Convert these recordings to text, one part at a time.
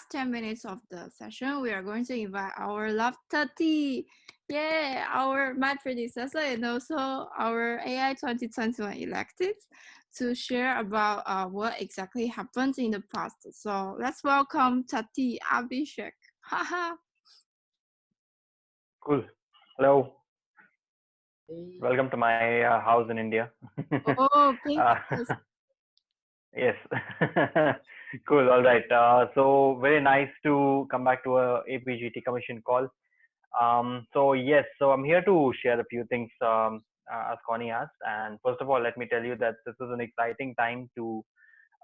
last 10 minutes of the session, we are going to invite our love Tati. Yeah, our my predecessor and also our AI 2021 elected to share about what exactly happened in the past. So let's welcome Tati Abhishek. Haha. Cool. Hello. Hey. Welcome to my house in India. Oh, pink uh, house. yes. Cool. All right. So very nice to come back to a APGT commission call. So yes, so I'm here to share a few things as Connie asked. And first of all, let me tell you that this is an exciting time to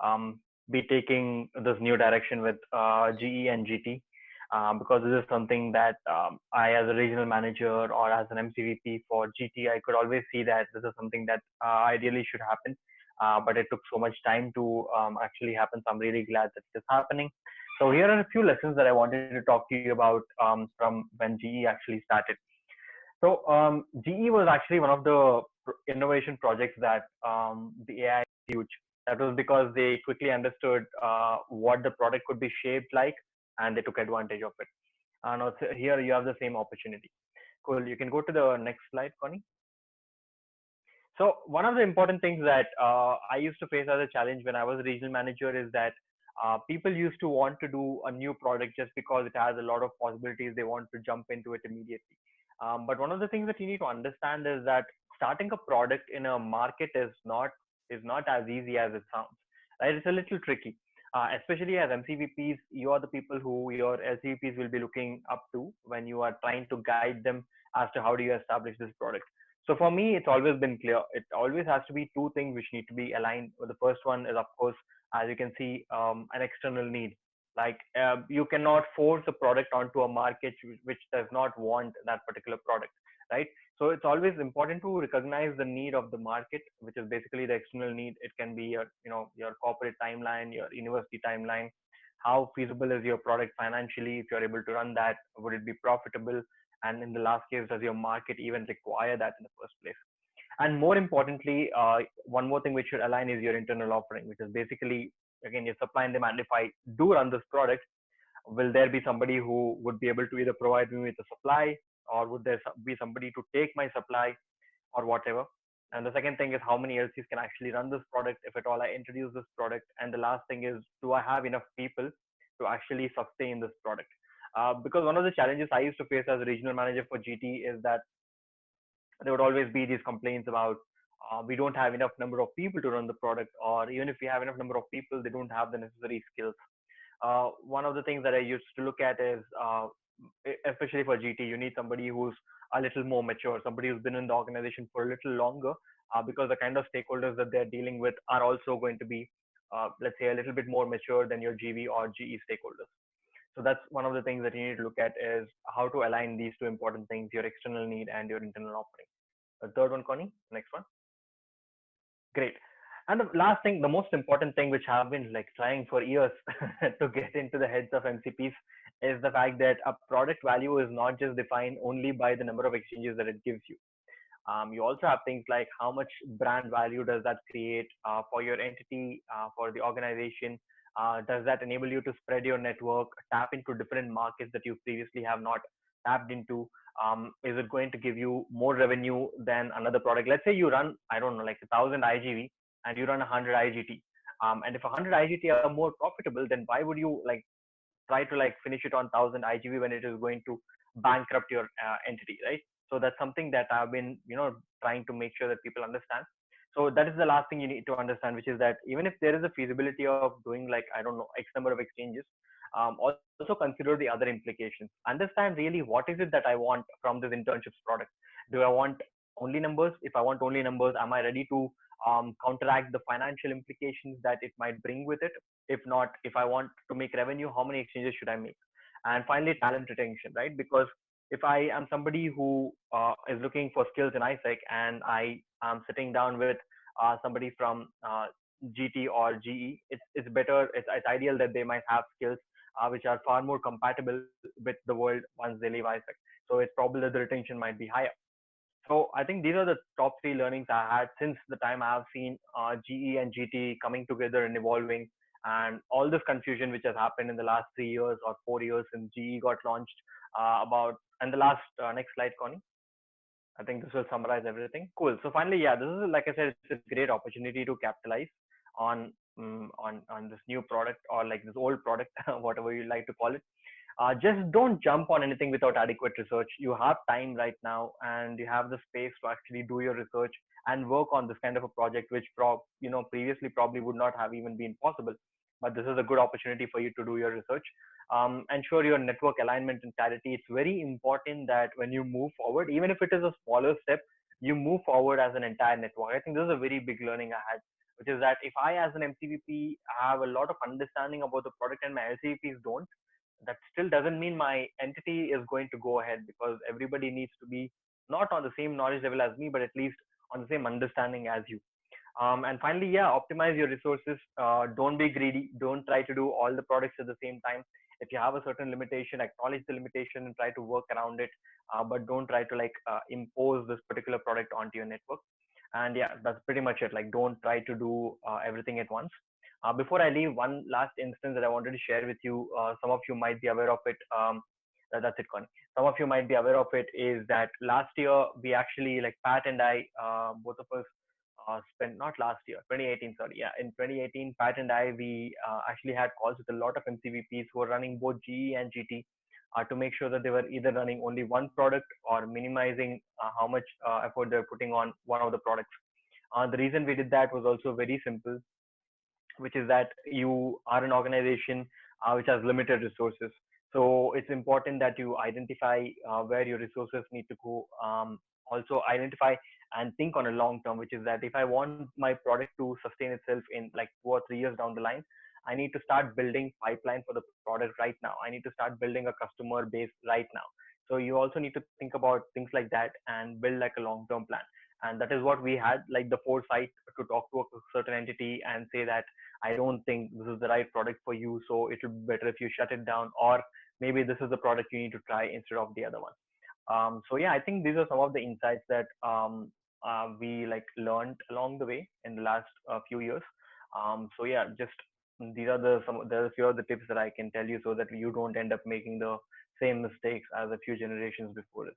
um, be taking this new direction with GE and GT. Because this is something that I, as a regional manager or as an MCVP for GT, I could always see that this is something that ideally should happen. But it took so much time to actually happen. So I'm really glad that it is happening. So here are a few lessons that I wanted to talk to you about from when GE actually started. So GE was actually one of the innovation projects that the AI huge. That was because they quickly understood what the product could be shaped like, and they took advantage of it. And also here you have the same opportunity. Cool. You can go to the next slide, Connie. So one of the important things that I used to face as a challenge when I was a regional manager is that people used to want to do a new product just because it has a lot of possibilities. They want to jump into it immediately. But one of the things that you need to understand is that starting a product in a market is not as easy as it sounds. Right? It's a little tricky. Especially as MCVPs, you are the people who your LCVPs will be looking up to when you are trying to guide them as to how do you establish this product. So for me, it's always been clear. It always has to be two things which need to be aligned. The first one is, of course, as you can see, an external need. Like you cannot force a product onto a market which does not want that particular product, right? So it's always important to recognize the need of the market, which is basically the external need. It can be your corporate timeline, your university timeline. How feasible is your product financially? If you're able to run that, would it be profitable? And in the last case, does your market even require that in the first place? And more importantly, one more thing which should align is your internal offering, which is basically, again, your supply and demand. If I do run this product, will there be somebody who would be able to either provide me with a supply, or would there be somebody to take my supply, or whatever? And the second thing is how many LCs can actually run this product if at all I introduce this product. And the last thing is, do I have enough people to actually sustain this product? Because one of the challenges I used to face as a regional manager for GT is that there would always be these complaints about we don't have enough number of people to run the product, or even if we have enough number of people, they don't have the necessary skills. One of the things that I used to look at is, especially for GT, you need somebody who's a little more mature, somebody who's been in the organization for a little longer, because the kind of stakeholders that they're dealing with are also going to be, let's say, a little bit more mature than your GV or GE stakeholders. So that's one of the things that you need to look at is how to align these two important things, your external need and your internal offering. The third one, Connie, next one. Great. And the last thing, the most important thing, which I've been like trying for years to get into the heads of MCPs, is the fact that a product value is not just defined only by the number of exchanges that it gives you. You also have things like how much brand value does that create for your entity, for the organization. Does that enable you to spread your network, tap into different markets that you previously have not tapped into? Is it going to give you more revenue than another product? Let's say you run, I don't know, like 1,000 IGV and you run 100 IGT. And if 100 IGT are more profitable, then why would you like try to like finish it on 1,000 IGV when it is going to bankrupt your entity, right? So that's something that I've been, trying to make sure that people understand. So that is the last thing you need to understand, which is that even if there is a feasibility of doing like, I don't know, X number of exchanges, also consider the other implications. Understand really what is it that I want from this internships product. Do I want only numbers? If I want only numbers, am I ready to counteract the financial implications that it might bring with it? If not, if I want to make revenue, how many exchanges should I make? And finally, talent retention, right? Because if I am somebody who is looking for skills in AIESEC and I am sitting down with somebody from GT or GE, it's better, it's ideal that they might have skills which are far more compatible with the world once they leave AIESEC. So it's probable that the retention might be higher. So I think these are the top three learnings I had since the time I have seen GE and GT coming together and evolving. and all this confusion which has happened in the last 3 years or 4 years since GE got launched about and the last next slide, Connie. I think this will summarize everything. Cool. So finally, yeah, this is like I said, it's a great opportunity to capitalize on on this new product or like this old product, whatever you like to call it. Just don't jump on anything without adequate research. You have time right now, and you have the space to actually do your research and work on this kind of a project, which previously probably would not have even been possible. But this is a good opportunity for you to do your research. Ensure your network alignment and clarity. It's very important that when you move forward, even if it is a smaller step, you move forward as an entire network. I think this is a very big learning I had, which is that if I, as an MCVP, have a lot of understanding about the product and my LCVPs don't, that still doesn't mean my entity is going to go ahead, because everybody needs to be not on the same knowledge level as me, but at least on the same understanding as you. And finally, yeah, optimize your resources. Don't be greedy. Don't try to do all the products at the same time. If you have a certain limitation, acknowledge the limitation and try to work around it. But don't try to impose this particular product onto your network. And yeah, that's pretty much it. Like, don't try to do everything at once. Before I leave, one last instance that I wanted to share with you. Some of you might be aware of it. That's it, Connie. Some of you might be aware of it. Is that last year we actually, like Pat and I, both of us spent, not last year, 2018, sorry, yeah, in 2018, Pat and I, we actually had calls with a lot of MCVPs who were running both GE and GT to make sure that they were either running only one product or minimizing how much effort they're putting on one of the products. The reason we did that was also very simple, which is that you are an organization which has limited resources. So it's important that you identify where your resources need to go. Also identify and think on a long term, which is that if I want my product to sustain itself in like 2 or 3 years down the line, I need to start building pipeline for the product right now. I need to start building a customer base right now. So you also need to think about things like that and build like a long term plan. And that is what we had, like the foresight to talk to a certain entity and say that I don't think this is the right product for you, so it will be better if you shut it down, or maybe this is the product you need to try instead of the other one. So yeah, I think these are some of the insights that we like learned along the way in the last few years. So yeah, just these are there are a few of the tips that I can tell you so that you don't end up making the same mistakes as a few generations before it.